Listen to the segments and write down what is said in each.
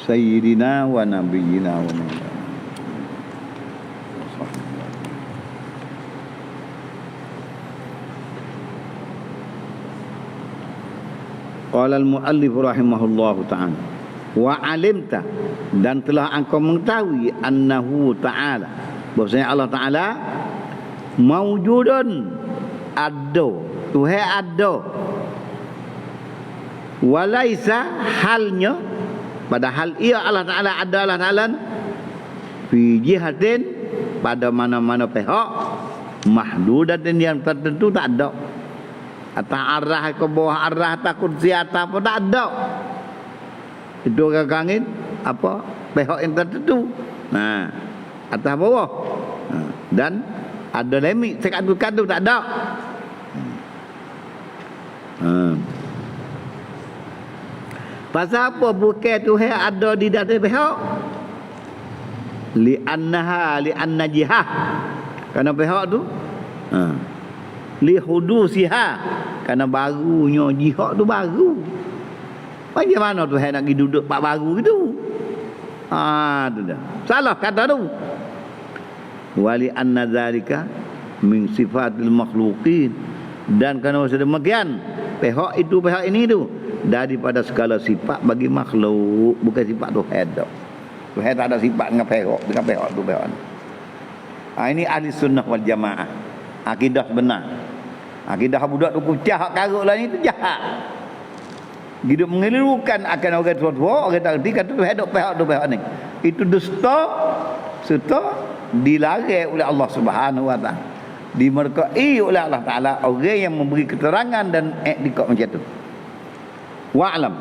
sayyidina wa nabiyyina wa maulana. Qala al-muallif rahimahullahu ta'ala wa alimta, dan telah engkau mengetahui annahu ta'ala, bahwasanya Allah Ta'ala maujudun, ada, Tuhan ada, walaisa, halnya, padahal ia Allah Ta'ala adalah Allah fi jihatin, pada mana-mana pihak, mahdudatin yang tertentu tak ada, atas arah ke bawah arah, takut siata pun tak ada. Itu kagangin apa pihak yang tertentu. Nah, atas bawah. Dan ada limit sekadu-kadu tak ada. Pasal apa bukan Tuhan ada di dalam pihak? Li'anna jihah. Kerana pihak tu li hudusiha, kerana barunya jihad tu baru. Macam mana tu nak pergi duduk pak baru gitu? Tu dah. Salah kata tu. Wali anna zalika min sifatil makhluqin, dan kerana sedemikian pihak itu pihak ini tu daripada segala sifat bagi makhluk, bukan sifat Tuhan dah. Tuhan tak ada sifat dengan pihak tu pihak ni. Ini ahli sunnah wal jamaah. Akidah benar. Akidah budak tu kucah hak karuk lah ni tu jahat. Hidup mengelirukan akan orang tua-tua, orang tak erti kata tu hidup pihak tu pihak ni. Itu dusta serta dilarang oleh Allah Subhanahu wa taala. Dimurkai oleh Allah Taala orang yang memberi keterangan dan iktikad macam tu. Wa'lam.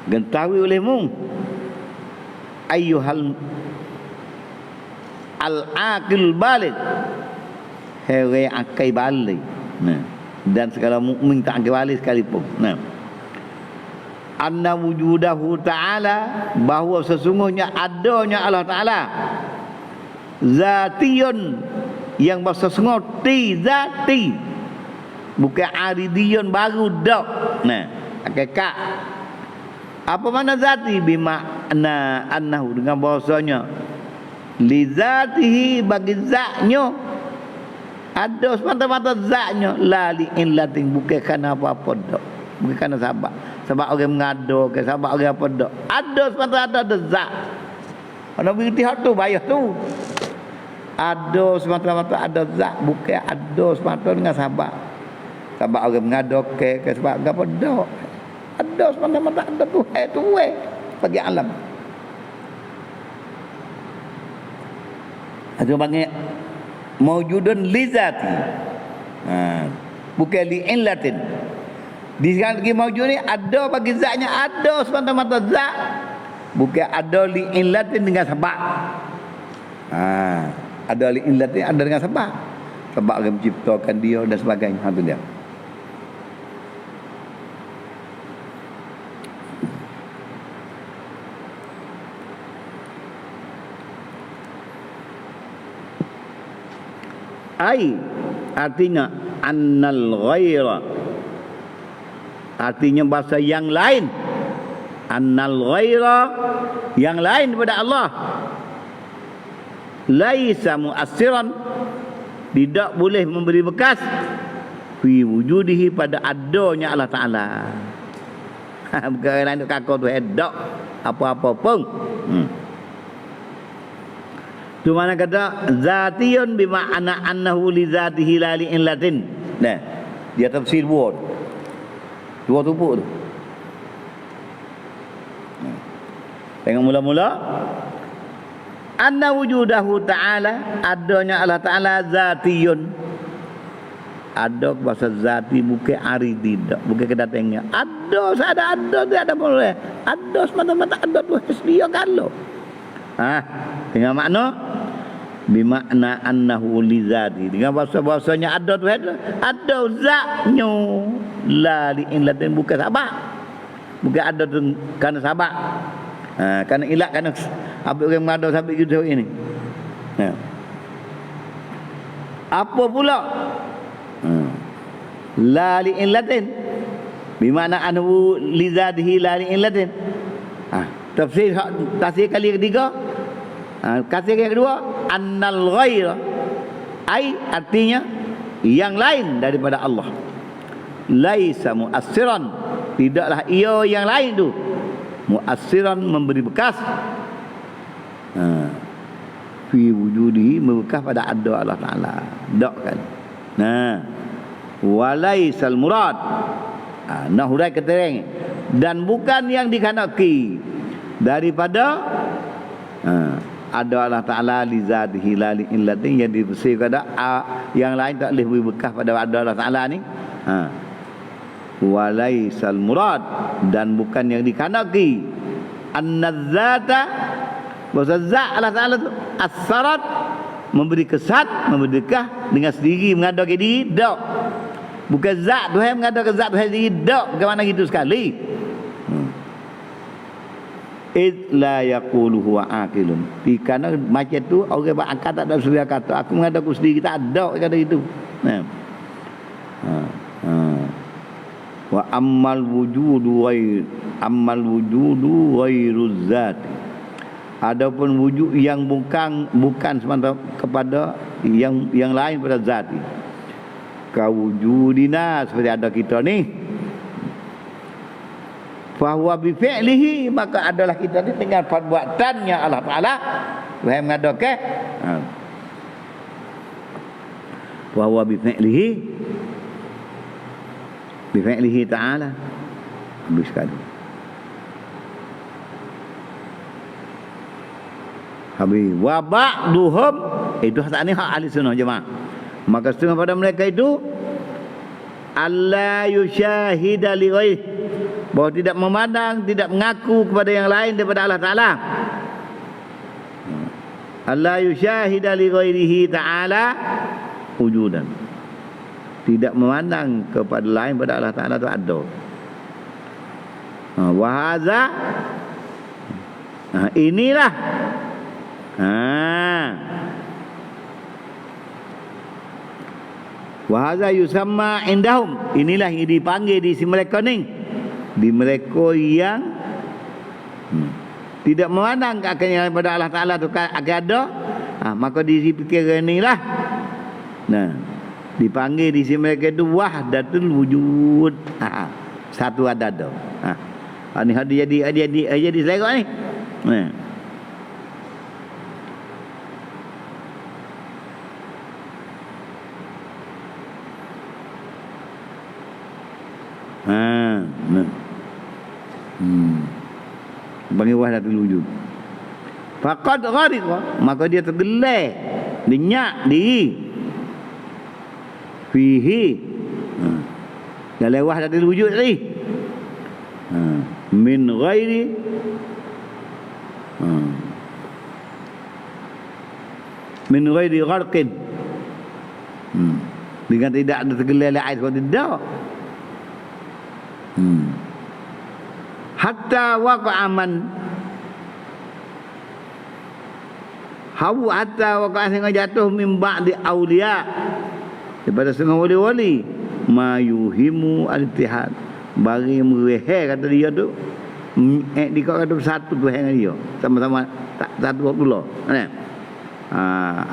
Gentawi olehmu ayyuhal al-aqil balik, hewe akai balik. Dan segala mukmin tak akai balik sekalipun. Anna wujudahu ta'ala, bahawa sesungguhnya adanya Allah Ta'ala zatiyun, yang bersesungguh zati, bukan aridiyun baru dak. Hakikat. Apa makna zati? Bimakna annahu, dengan bahasanya li zatihi, bagi zatnya, ada semata-mata zatnya, la li illatin, bukan kerana apa-apa dak, bukan kerana sebab orang mengada ke, sebab orang apa dak, ada semata-mata ada zat. Kalau berhenti hak tu bayar tu, ada semata-mata ada zat, bukan ada semata dengan sebab orang mengada ke sebab apa dak. Ada semata-mata ada Tuhan tu bagi alam. Itu panggil maujudun li zati. Bukan li illatin. Di sekali lagi maujud ni ada bagi zatnya, ada semata-mata zat, bukan ada li illatin dengan sebab. Ada li illatin, ada dengan sebab. Sebab orang menciptakan dia dan sebagainya. Itu dia. Artinya annal ghaira, artinya bahasa yang lain, annal ghaira, yang lain daripada Allah, laisa muassiran, tidak boleh memberi bekas fi wujudihi, pada adanya Allah Ta'ala. Bukan lain untuk kakak tu hedak apa-apa pun. Tu mana kata zatiyun bima'ana annahu li zatihi la li illatin. Nah, dia tafsir buat. Dua tupuk tu. Tengok mula-mula anna wujudahu ta'ala, adanya Allah Ta'ala zatiyun. Ada bahasa zati, bukan aridi, bukan kedatangnya. Ada tidak boleh. Ada semata-mata ada tu sedia kalau. Dengan makna bimakna annahu li zati, dengan bahasa-bahasanya ada tu ada zatnya, la li illatin, bukan sabak, bukan ada tu kerana sabak, kerana ilat, kerana apa orang mengada sampai gitu ini. Apa pula la li illatin, Bimana anhu li zatihi la li illatin. Tafsir kali ketiga. Tafsir yang kedua, annal ghaira ai artinya yang lain daripada Allah. Laisa muassiran, tidaklah ia yang lain tu muassiran memberi bekas fi wujudihi, membekas pada ada Allah Taala. Dak kan. Walaisal murad. Nah hurai ketereng, dan bukan yang dikehendaki daripada ada Allah Taala li zatihi la li illatin, yang dibesar pada yang lain tak boleh beri bekas pada ada Allah Taala ni. Walaisal murad, dan bukan yang dikehendaki annazata, bahasa zat Allah Taala tu as-sarat, memberi kesat, memberi dekah dengan sendiri, mengadakan diri. Tak, bukan zat Tuhan mengadakan zat Tuhan sendiri. Tak, bagaimana gitu sekali. Id la yaqulu huwa aqilun, kerana macam tu orang berakal tak ada suria kata aku mengadakan sendiri, tak ada kata itu. Wa ammal wujudu ghairu zat, adapun wujud yang bukan semata kepada yang lain pada zat, kawujudina, seperti ada kita ni, fahuwa bi fi'lihi, maka adalah kita ni dengan perbuatannya Allah Taala Tuhan mengadakan. Fahuwa bi fi'lihi ta'ala, habis sekali. Habis wa ba'duhum, itu tak ni hak ahli sunnah jemaah. Maka setengah pada mereka itu alla yusyahida li ghairi, bahawa tidak memandang, tidak mengaku kepada yang lain daripada Allah Taala. Alla yusyahida li ghairihi ta'ala wujudan, tidak memandang kepada lain pada Allah Taala itu ada. Wa hadza, inilah wa hadza yusamma indahum, inilah yang dipanggil di sisi mereka ni, di mereka yang tidak memandang akan yang lain pada Allah Taala itu akan ada. Maka di sisi fikiran inilah dipanggil di sisi mereka itu wahdatul wujud. Satu ada. Ni jadi selera ni. Panggil wahdatul wujud. Faqad ghariqa, maka dia tergelar, dinyak diri fihi, dalam wahdatul wujud ni, min ghairi gharqin, dengan tidak ada tergelar air, kalau tidak hatta waqa'a man sehingga jatuh min ba'di awliya, daripada setengah wali-wali, ma yuhimu al-ittihad, bagi merehai kata dia tu, dikau kata satu tu dengan dia, sama-sama tak satu pula.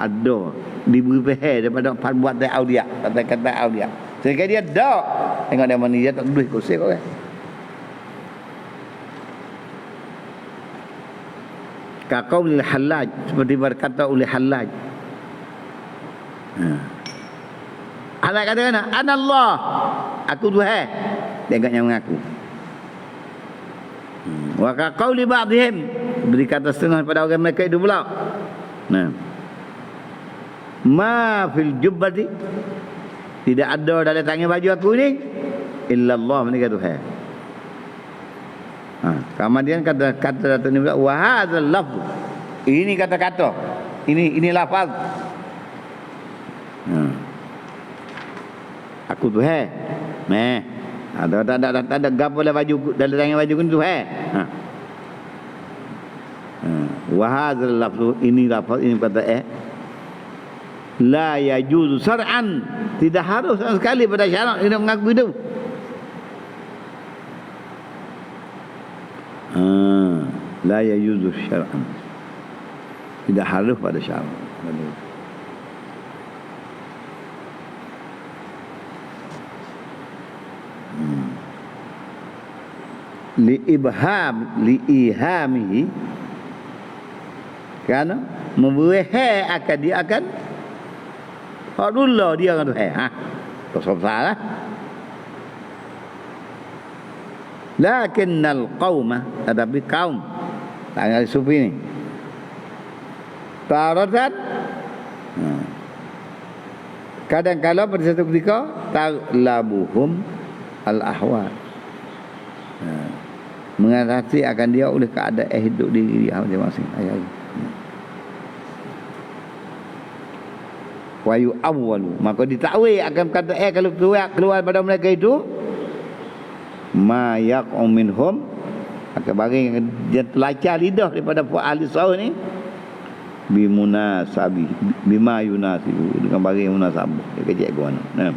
Ada diberi pehai daripada perbuatan awliya, kata-kata awliya, sehingga dia dak tengok dia mana dia tak boleh kosek orang. Kakau oleh Hallaj, seperti berkata oleh Hallaj. Hallaj kata ana Allah, aku Tuhan, dia yang mengaku. Wa kakau li ba'dihim, berkata setengah pada orang mereka itu pula. Ma fil jubbati, tidak ada dalam tangan baju aku ni illa Allah, mereka Tuhan. Kemudian kata Datuk ni pula, wa hadzal lafz, ini kata-kata, ini lafaz. Aku Tuhan. Ada gapo dalam baju, dalam tangan baju ni Tuhan. Wa hadzal lafz, ini lafaz, ini kata la yajuzu syar'an, tidak harus sama sekali pada syarak tidak mengaku itu. La yajuzu syar'an. Tidak harus pada syarak. Liihamihi, kerana memberi akan dia akan Fadullah dia akan tu tak salah. Lakinnal qauma, tetapi kaum tangan sufi ni taratan, kadang-kala pada satu ketika taglabuhum al-ahwal, mengatasi akan dia oleh keadaan hidup diri dia masing-masing. Wa yu'awwalu, maka ditakwil akan kata kalau keluar pada mereka itu ma yaqum minhum, akan bagi yang dia telacah lidah daripada ahli sahih ni bimunasabi bima yunasibu, dengan bagi yang munasabah dia kecek ke mana.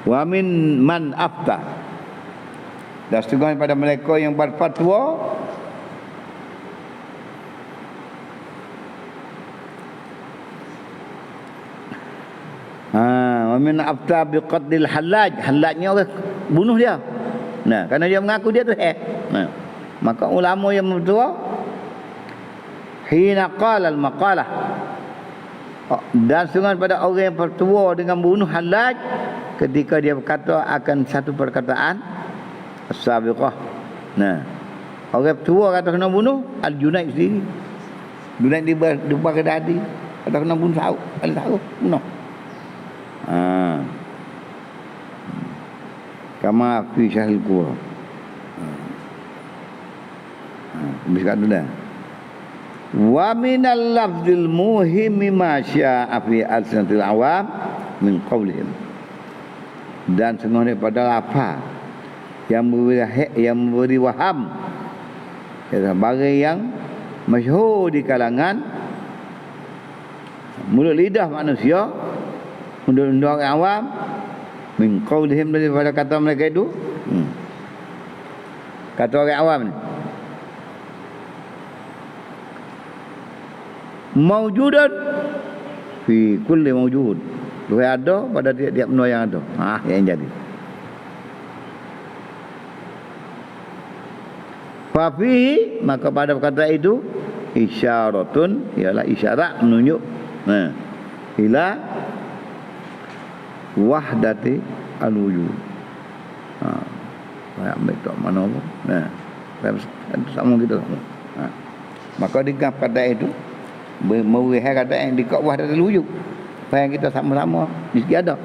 Wa min man afta, dan setengah pada mereka yang berfatwa wa min afta biqaddil halaj, halajnya orang bunuh dia. Kerana dia mengaku dia tu maka ulama yang berfatwa hina qala al maqalah, dan setengah pada orang yang berfatwa dengan bunuh halaj ketika dia berkata akan satu perkataan as-sabiqah. Orang tua kata kena bunuh, Al-Junaid sendiri. Junaid di Baghdadi kata kena bunuh tahu bunuh. Kama fi syahil qura. Habis kat dulu dah. Wa minal lafzil muhim ma sya'a fi alsanatil awam min qawlihim, dan setengah daripada apa yang memberi waham, barang yang masyhur di kalangan mulut lidah manusia, mulut orang awam, min qaulihim, daripada kata mereka itu. Kata orang awam ni maujudan fi kulli maujud, dia ada pada tiap-tiap benda yang ada. Yang jadi. Fafihi, maka pada perkataan itu isyaratun, ialah isyarat menunjuk ila wahdati al-wujud. Saya ambil tak mana pun. Sama kita. Maka dengan perkataan itu mewihai kata yang dekat wahdat al-wujud, supaya kita sama-sama di segi ada.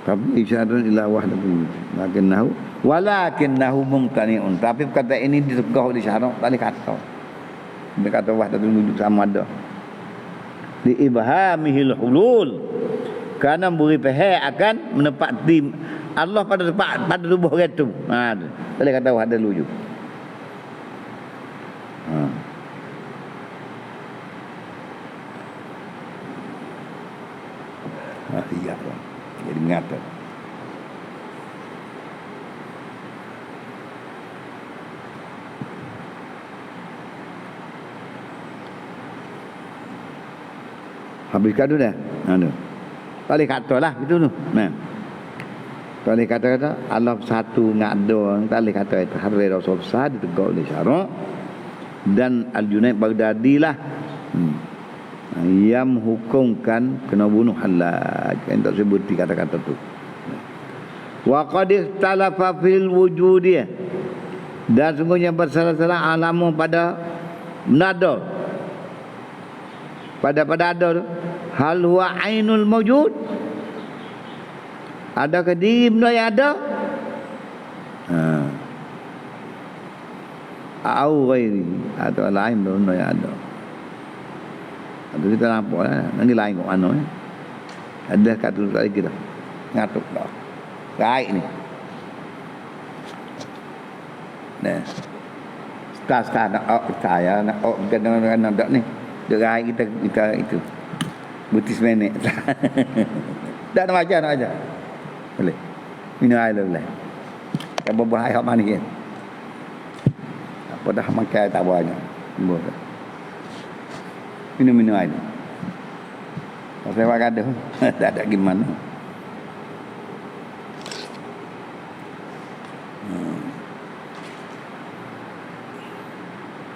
Tapi isyaratun ila wahdatul wujud, walakinnahu mumtani'un, tapi kata ini ditegah oleh syarak, tak boleh kata. Dia kata wahdatul wujud sama ada. Li ibhamihil hulul, kerana beri pihak akan menepati Allah pada tempat, pada tubuh orang itu. Boleh kata wahdatul wujud. Iya, jadi ngata. Habis kata dah. Tak boleh kata lah gitu tu. Tak boleh kata-kata Allah satu ngada, tak boleh kata itu. Hadrat Rasul sah ditegak oleh syarak, dan Al-Junaid Baghdadi lah yang hukumkan kena bunuh halaj. Yang tak sebuti kata-kata tu. Wa qad ikhtalafa fil wujudiyah, dan sungguhnya bersalah-salah alamu pada nada, pada ada tu. Hal huwa ainul mawjud, adakah diri benda yang ada, au ghairi, atau lain benda yang ada. Atau kita nampak lah, nanti lain kat mana ada kat tu tak kita ngatuk dah gaib ni. Nah. Sekarang nak saya nak kadang-kadang nak ni. Derai kita itu. Butis menek. Tak nak ajar. Boleh. Minum air boleh. Kalau buah air manis kan. Apa dah makan tak banyak. Boleh. Minum air. Saya makan dah. Tak ada gimana.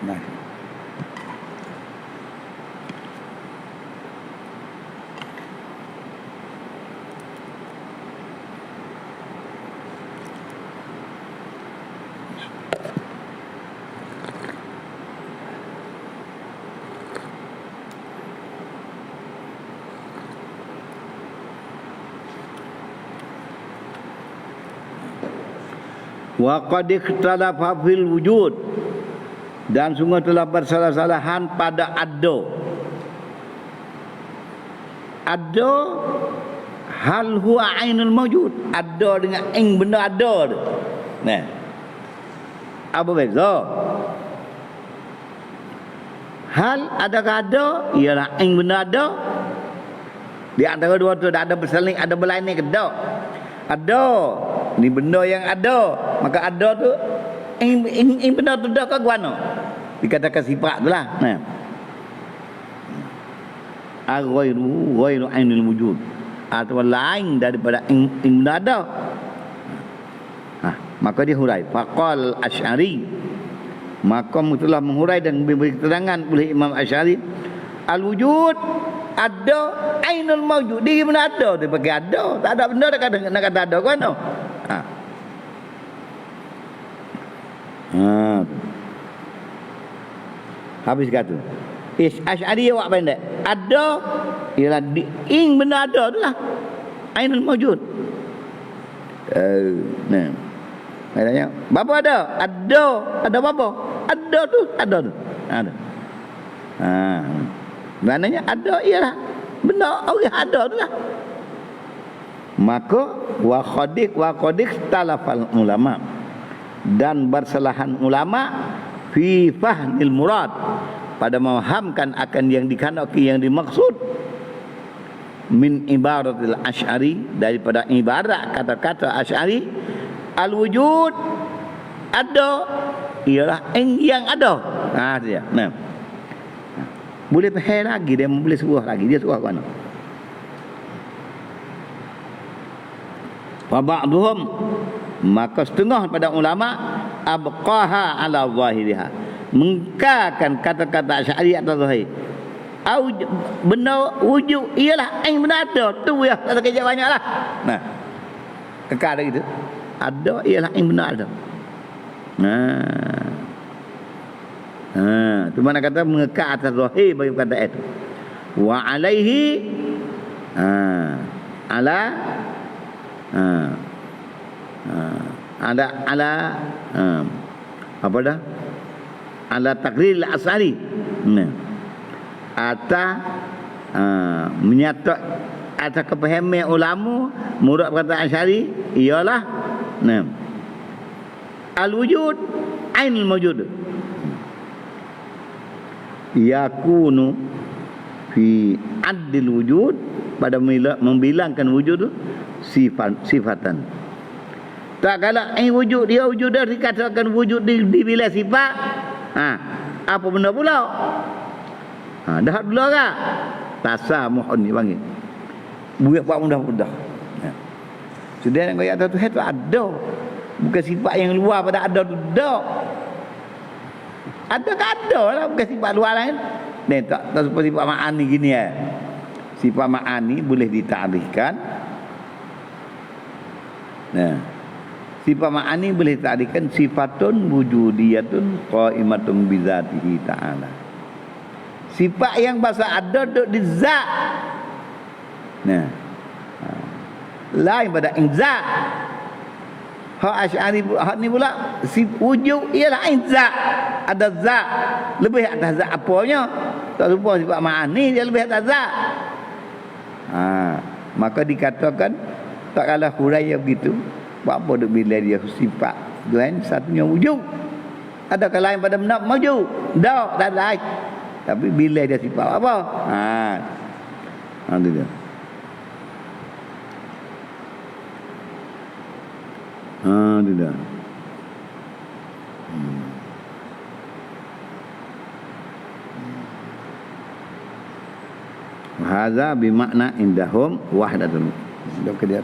Nah. Wa qad ikhtalafa fil wujud, dan sungguh telah bersalah-salahan pada ado hal huwa ainul mawjud, ado dengan ing benda ada tu. Nah, apa beza? Hal adakah ada ialah ing benda ada. Di antara dua tu ada bersaling, ada berlainan ke tak? Ada ni benda yang ada, maka ada tu ing benda tu dah ke guano dikatakan sifat tu lah. Nah, ghairu ainul wujud, atau lain daripada ing benda ada. Maka dia hurai faqal Asy'ari, maka telah menghurai dan memberi keterangan oleh Imam Asy'ari, al wujud ada ainul mawjud, dia benda ada dia bagi ada, tak ada benda nak kata ada kan. Habis kata Asy'ari awak pendek, ada ialah ing benda ada tu lah ainul mawjud. Nah, katanya bapa ada bapa ada tu ada. Maknanya ada ialah benda orang ada tu lah. Maka wa qadik talafal ulama, dan bersalahan ulama fi fahmil murad, pada memahamkan akan yang dikandaki, yang dimaksud min ibaratil Asy'ari, daripada ibarat kata-kata Asy'ari, al wujud ada ialah yang ada. Dia. Nah. Boleh faham lagi, dia boleh suruh lagi, dia suruh mana? Wa ba'dhum, maka setengah pada ulama abqaha ala zahiriha, mengkakan kata-kata Asy'ari atas zahir. Au benda wujud ialah yang benda ada tu ya, kata kerja banyaklah. Nah, kekal gitu. Ada ialah yang benda ada. Tu mana kata mengekal atas zahir bagi kata itu. Wa alaihi ala apa dah? Ala taqrir al-Asy'ari. Menyata atas kepahaman ulama murad kata Asy'ari ialah al-wujud ainul mawjud, yakunu fi addil wujud, pada membilangkan wujud sifatan. Tak kala wujud dia wujud dah dikatakan wujud dibilang sifat. Apa benda pula? Dah dulu kan? Tasamuhun ni panggil. Buat mudah-mudah. Sudah yang kaya tu ada. Bukan sifat yang luar pada ada tu dak. Ada kan ada lah, bukan sifat luar lain. Ni tak seperti sifat ma'ani gini ya. Sifat ma'ani boleh ditakrifkan. Nah, sifat ma'ani boleh ditakrifkan sifatun wujudiyatun qaimatun bizatihi ta'ala. Sifat yang bahasa ada duduk di zat. Nah, lain pada zat. Hak Asy'ari hak ni pula wujud ialah zat. Ada zat lebih atas zat apanya. Tak lupa sifat ma'ani dia lebih atas zat. Maka dikatakan tak kalah huraian begitu. Apa duk bila dia sifat Tuhan satunya wujud. Adakah lain pada benar? Maju. Tak ada lain. Tapi bila dia sifat apa? Itu dia. Itu dia. Hadza bimakna indahum wahdatul. Dok dia.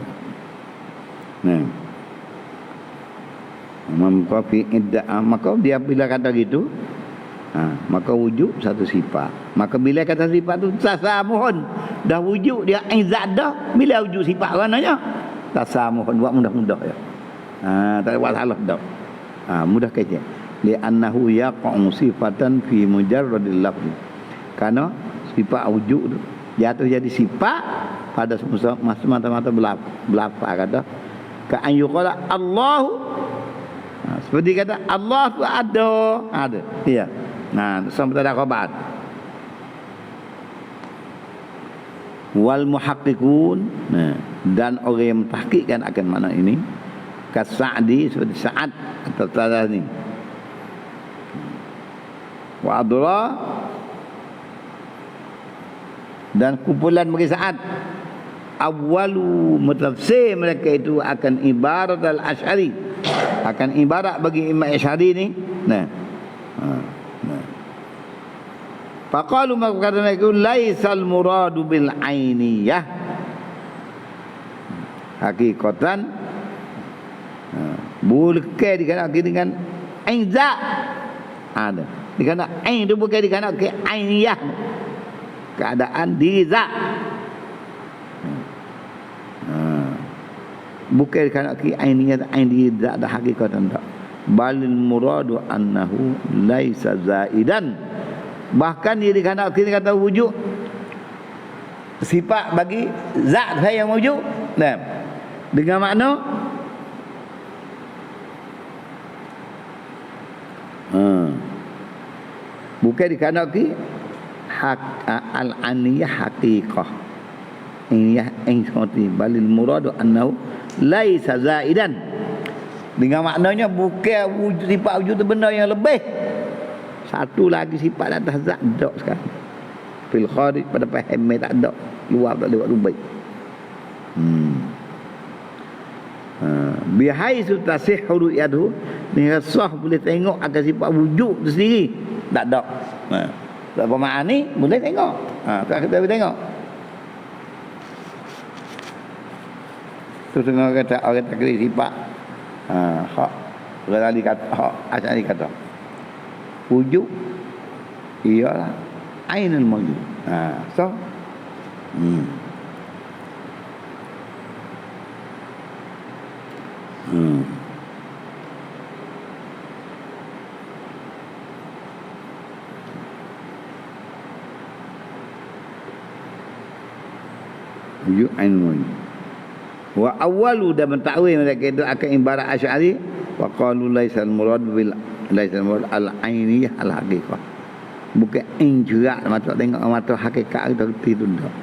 Nah. Maka fi idda'a, maka dia bila kata gitu, maka wujud satu sifat. Maka bila kata sifat tu tasamuhun, dah wujud dia izat dah, bila wujud sifat rananya tasamuhun, buat mudah-mudah ya. Tak ada salah dah. Mudah kecil. Li annahu yaqa'u sifatan fi mujarradil lafzi. Karena sifat wujud tu jatuh jadi sifat pada semata-mata belafaz kata ka an yuqala Allahu, seperti kata Allah tu ada. Ya. Sampai ada khabar. Wal muhaqqiqun, dan orang yang mentahqiqkan akan makna ini ka Sa'di, seperti Sa'ad atau Tadani. Wa adra, dan kumpulan bagi Sa'ad awwalu mutafsir mereka itu akan ibarat al-Asy'ari, akan ibarat bagi Imam Asy'ari ni. Faqalu, maka kata mereka laisal muradu bil ainiyah hakikatan, bukan dikatakan dengan ain zat, ada dikatakan ain itu bukan dikatakan ke ainiyah, keadaan diri zat. Bukan kerana ainiyat ain diri zat dah hakikatan tak. Balil muradu annahu laisa zaidan. Bahkan dia dikatakan kita kata wujud sifat bagi zat saya yang wujud. Dengan makna bukan dikatakan al-aniyah haqiqah. Ini yang seperti balil muradu annahu laisa zaidan, dengan maknanya bukan wujud sifat wujud tu benda yang lebih satu lagi sifat atas zat tak sekarang fil kharij, pada faham tak ada, luar tak lewat rubai. Bihaisu tasihhu ru'yatuhu, dengan sah boleh tengok akan sifat wujud tu sendiri tak ada. Apa makna ni boleh tengok. Kita boleh tengok. Tu tengok kata orang takrif sifat hak Ghazali kata, hak Asy'ari kata wujud ialah ainul mawjud. So wujud ainul mawjud. Wa awwalu, dan mentakwil mereka itu akan ibarat Asy'ari, wa qalu laisal murad bil laisal murad al ainiyah al haqiqah, bukan ain jerak mata tengok mata hakikat itu dah.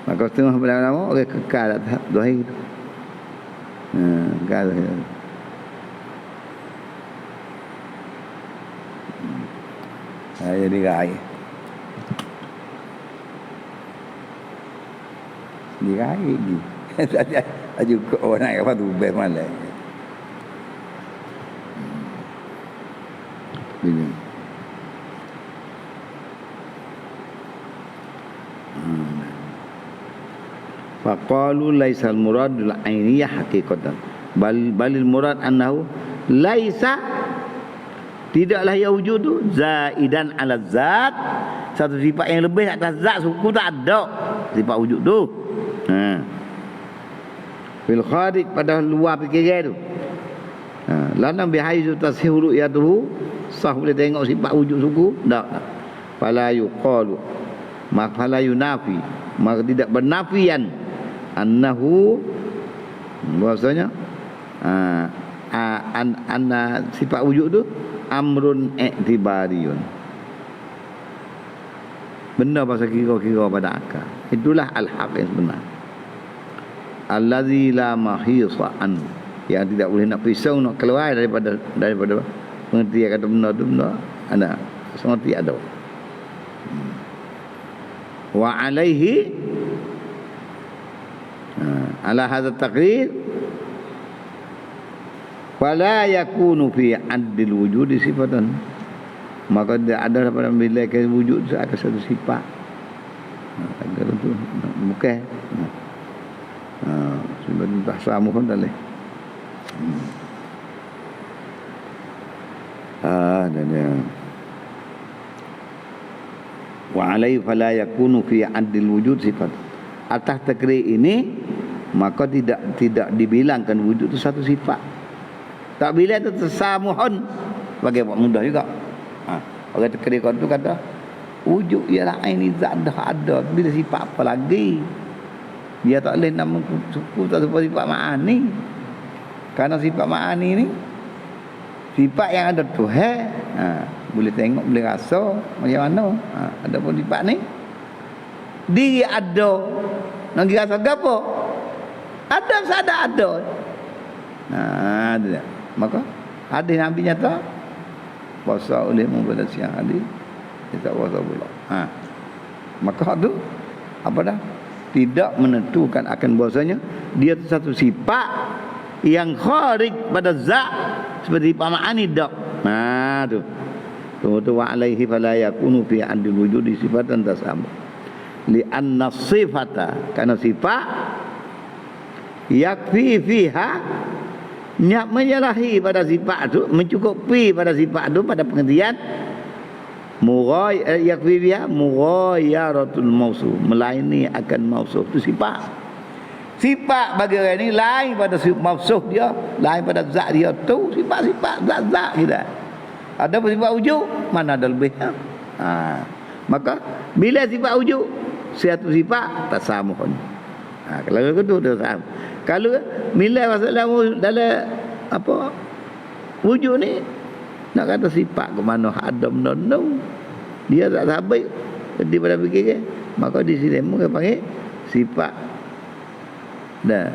Maka setengah lama orang kekal atas zahir itu. Kekal zahir. Jadi rai. Diraih lagi. Aju ke orang apa tu best malam. Ini. Faqalu laisal murad bil ainiyah haqiqatan balil murad annahu laisa, tidaklah ya wujud tu zaidan ala zat, satu sifat yang lebih atas zat suku tak ada sifat wujud tu. Fil kharij, pada luar fikiran tu. Lanam bihaizu tasihhu ru'yatuhu, sah boleh tengok sifat wujud suku tak. Fala yuqalu, maka fala yunafi, maka tidak bernafian annahu, bahasanya anna sifat wujud tu amrun i'tibariyun, benda pasal kira-kira pada akal. Itulah al-haq yang sebenar, allazi la mahisa an, yang tidak boleh nak pisau nak keluar daripada pengertian kata benda tu benda ada seperti ada. Wa alaihi ala hadha taqrir fala yakunu fi addil wujudi sifatan, maka tidak ada pada bila ke wujud akan satu sifat. Agar tu bukan. Sudah bahasa mohon dah leh. Dan wa alaihi fala yakunu fi addil wujud sifat. Atas takrir ini maka tidak dibilangkan wujud itu satu sifat. Tak bila itu tersamuhun bagi buat mudah juga. Orang takrir kau tu kata wujud ialah ain zat dah ada, bila sifat apa lagi? Dia tak boleh nama suku tak serupa sifat ma'ani. Karena sifat ma'ani ni sifat yang ada Tuhan, boleh tengok, boleh rasa macam mana. Ada pun sifat ni diri ada, nak rasa gapo? Ada sadar ada. Dia. Maka hadis Nabi nyata puasa oleh membaca siang hadis kita puasa pula. Maka tu apa dah? Tidak menentukan akan bahasanya dia tu satu sifat yang kharij pada zat seperti pama'ani dak. Tu wa alaihi fala yakunu fi andil wujudi sifatan tasam. Li anna sifata, karena sifat yakfi fiha, nyak menyalahi pada sifat tu, mencukupi pada sifat tu pada pengertian yakfi biha mughayaratul mausuf, melaini akan mausuf tu sifat. Sifat bagi orang ni lain pada mausuf dia, lain pada zat dia tu, sifat-sifat zat-zat kita. Ada pun sifat wujud, mana ada lebih. Maka bila sifat wujud, satu sifat tak sama pun. Kalau begitu dia sama. Kalau bila masalah dalam apa wujud ni nak kata sifat ke mana ada benda no, dia tak sabit jadi pada fikir, maka di sini mungkin panggil sifat dah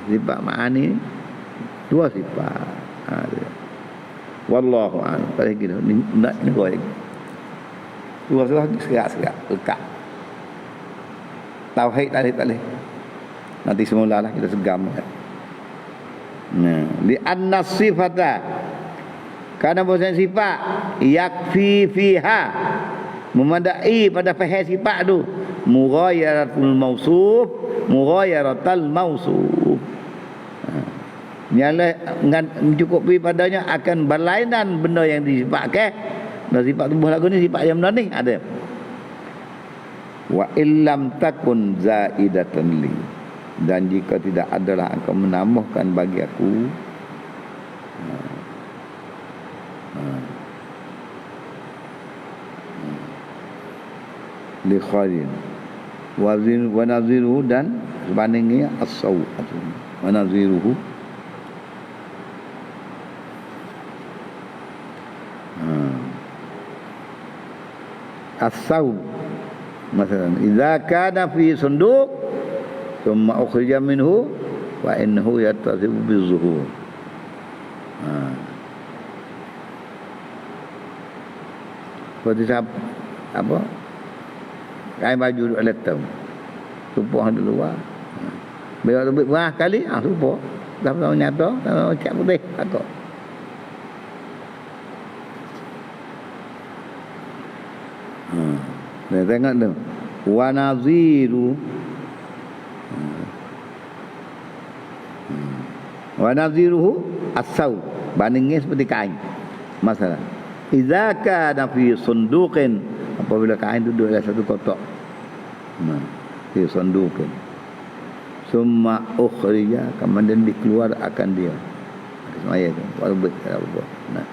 sifat ma'ani dua sifat. Wallahu a'lam. Pada gitu ni nak negoi dua lagi serak-serak lekat tauhid tak boleh. Nanti semulalah kita segam. Li anna sifata, karena bahasa sifat yakfi fiha, memadai pada faham sifat tu mughayaratul mausuf, mughayaratul mausuf. Nyala mencukupi padanya akan berlainan benda yang disifatkan. Dan sifat tubuh lagu ni sifat yang benar ni ada. Wa illam takun zaidatan li, dan jika tidak adalah engkau menambahkan bagi aku li khalin wazin wa naziruhu, dan sebandingnya as-saw wa naziruhu as-saw. Masalan idza kana fi sunduq thumma ukhrija minhu wa innahu yattasifu bizuhur. Seperti apa? Kain baju duduk letak, tumpuk di luar. Bila tu berah kali, tumpuk. Dah tahu nyata, tahu cak putih takut. Nah, tengok tu. Wa naziru. Wa naziruhu as-saw. Bandingnya seperti kain. Masalah. Idza kana fi sunduqin, apabila kain duduk dalam satu kotak. Fi sunduqin. Summa ukhrija, kemudian dikeluar akan dia. Semaya tu. Walaupun apa. Nah.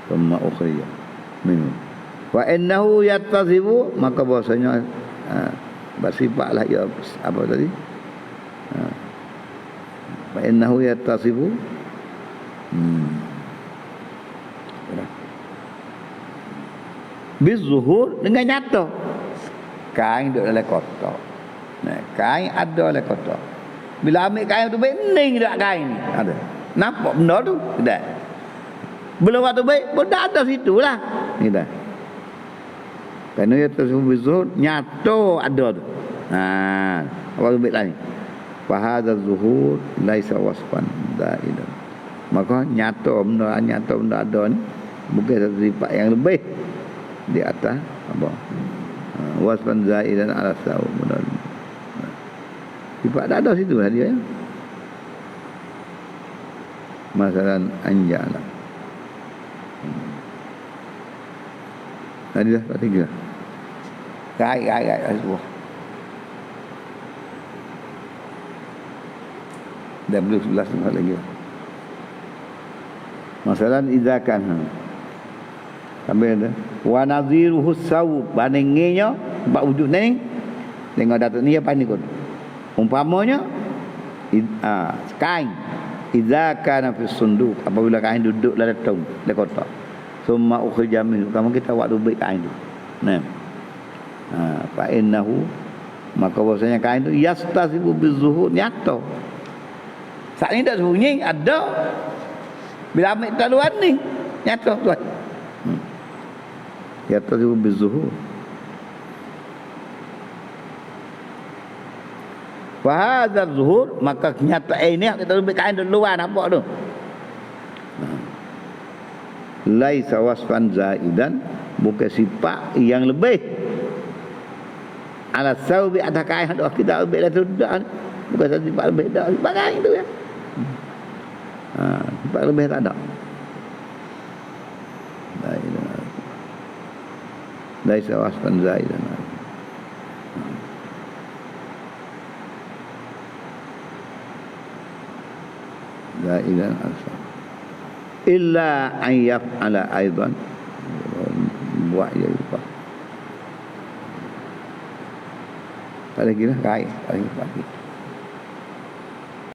Summa ukhrija minhu. Wa innahu yattasifu, maka bahasanya bersifatlah ia apa tadi? Wa innahu yattasifu bizuhur, dengan nyata. Kain duduk dalam kotak. Nah, kain ada dalam kotak. Bila ambil kain tu baik, ning tak kain ni. Ada. Nampak benda tu? Tidak. Belum waktu baik, pun dah ada situ lah. Ni dah. Kerana ia tersebut zuhud, nyata ada tu. Waktu baik lain. Fahadha zuhud, laisa wasfan da'idan. Maka nyata benda ada ni, bukan satu sifat yang lebih di atas apa? Wasfan da'idan ala sa'u. Sifat dah ada situ lah dia ya. Masalan anjala. Tadi dah tak tiga. Gai semua. Dah belum 11 tempat lagi. Masalan izakan. Sampai ada. Wa nadhiruhu sawu. Bandinginya sebab wujud ni. Tengok datuk ni apa ni kot. Umpamanya kain izakan fi sunduk, apabila kain duduk dalam tung, dalam kotak. Summa ukhrija minhu, kamu kita waktu baik kain tu. Nah. Fa innahu, maka bahasanya kain tu yastasibu bizuhud, nyata. Saat ni tak sunyi, ada. Bila ambil tak luar ni, nyata tuan. Yastasibu bizuhud. Fahadha zuhur, maka kenyataan ini kita lebih kain dari luar nampak tu. Laisa wasfan zaidan, bukan sifat yang lebih. Ala sawbi atas kain ada kita lebih lah tu dah. Bukan satu sifat lebih dah, sifat kain tu ya. Sifat lebih tak ada. Laisa wasfan zaidan. Zaidan asal illa an yaf'ala aidan, buat je lupa. Tak lagi lah kain, tak lagi.